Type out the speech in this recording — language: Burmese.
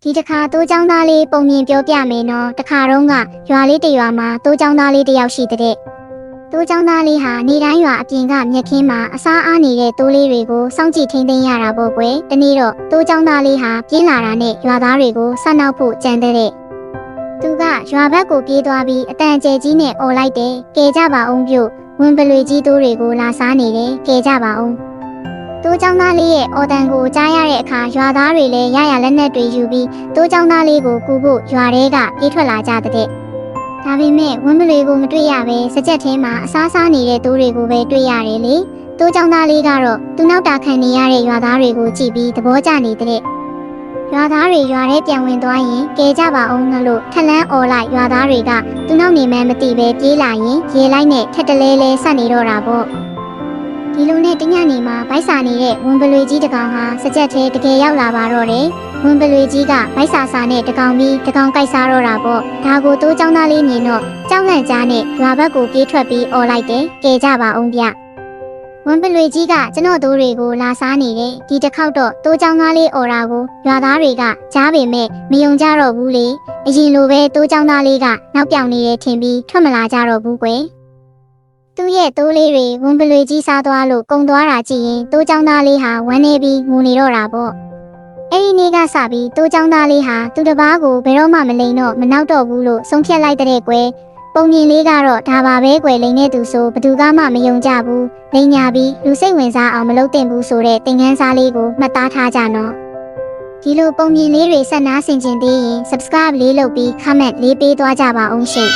ဒီတစ်ခါတိုးချောင်းသားလေးပုံမြင်ပြောပြမယ်နော်တခါတော့ကရွာလေးတစ်ရွာမှာတိုးချောင်းသားလေးတစ်ယောက်ရှိတဲ့တိုးချောင်းသားလေးဟာနေတိုင်းရွာအပြင်ကမြက်ခင်းမှာအစားအားနေတဲ့တိုးလေးတွေကိုစောင့်ကြည့်ထိန်းသိမ်းရတာပေါ့ကွယ်တနေ့တော့တိုးချောင်းသားလေးဟာပြင်းလာတာနဲ့ရွာသားတွေကိုဆက်နောက်ဖို့ကြံတဲ့သူကရွာဘက်ကိုပြေးသွားပြီးအတန်ကျဲကြီးနဲ့អော်လိုက်တယ်ကဲကြပါအောင်ပြုတ်ဝင်ပလွေကြီးတိုးတွေကိုလာစားနေတယ်ကဲကြပါအောင်တိုးချောင်းသားလေးရဲ့အော်တန်ကိုကြားရတဲ့အခါရွာသားတွေလည်းရရလက်နက်တွေယူပြီးတိုးချောင်းသားလေးကိုကူဖို့ရွာထဲကပြေးထွက်လာကြတဲ့ဒါပေမဲ့ဝင်းပလွေကိုမတွေ့ရပဲစကြက်ထဲမှာအစားစားနေတဲ့တိုးတွေကိုပဲတွေ့ရတယ်လေတိုးချောင်းသားလေးကတော့သူနောက်တာခံနေရတဲ့ရွာသားတွေကိုကြည့်ပြီးသဘောကျနေတဲ့ရွာသားတွေရွာထဲပြန်ဝင်သွားရင်ကဲကြပါအောင်လို့ထလန်းអော်လိုက်ရွာသားတွေကသူနောက်နေမှန်းမသိပဲပြေးလာရင်ရေလိုက်နဲ့ထက်တလဲလဲဆက်နေတော့တာပေါ့ဒီလိုနဲ့တညနေမှာဗိုက်စာနေတဲ့ဝင်ပလွေကြီးတကောင်ဟာစကြက်ထဲတကယ်ရောက်လာပါတော့တယ်ဝင်ပလွေကြီးကဗိုက်စာနဲ့တကောင်ပြီးတကောင်ကြိုက်စားတော့တာပေါ့ဒါကိုတိုးချောင်းသားလေးမြင်တော့ကြောက်လန့်ကြားနဲ့ရွာဘက်ကိုပြေးထွက်ပြီးអော်လိုက်တယ်ကဲကြပါအောင်ဗျဝင်ပလွေကြီးကကျွန်တော်တို့တွေကိုလာစားနေတယ်ဒီတစ်ခေါက်တော့တိုးချောင်းသားလေးអော်တာကိုရွာသားတွေကကြားပေမဲ့မယုံကြတော့ဘူးလေအရင်လိုပဲတိုးချောင်းသားလေးကနောက်ပြောင်နေတယ်ထင်ပြီးထွက်မလာကြတော့ဘူးကွယ်သူ့ရဲ့တိုးလေးတွေဝင်ပလွေကြီးစားသွားလို့ကုံသွားတာကြည့်ရင်တိုးချောင်းသားလေးဟာဝမ်းနေပြီးငိုနေတော့တာပေါ့အဲ့ဒီနေ့ကစပြီးတိုးချောင်းသားလေးဟာသူတစ်ပါးကိုဘယ်တော့မှမလိန်တော့မနောက်တော့ဘူးလို့ဆုံးဖြတ်လိုက်တဲ့ကွယ်ပုံမြင်လေးကတော့ဒါပါပဲကွယ်လိန်တဲ့သူဆိုဘယ်သူမှမယုံကြဘူးလိန်ညာပြီးလူစိတ်ဝင်စားအောင်မလုပ်သင့်ဘူးဆိုတဲ့သင်ခန်းစာလေးကိုမှတ်သားထားကြနော်ဒီလိုပုံမြင်လေးတွေဆက်နားဆင်ခြင်သေးရင် subscribe လေးလုပ်ပြီး comment လေးပေးသွားကြပါအောင်ရှင်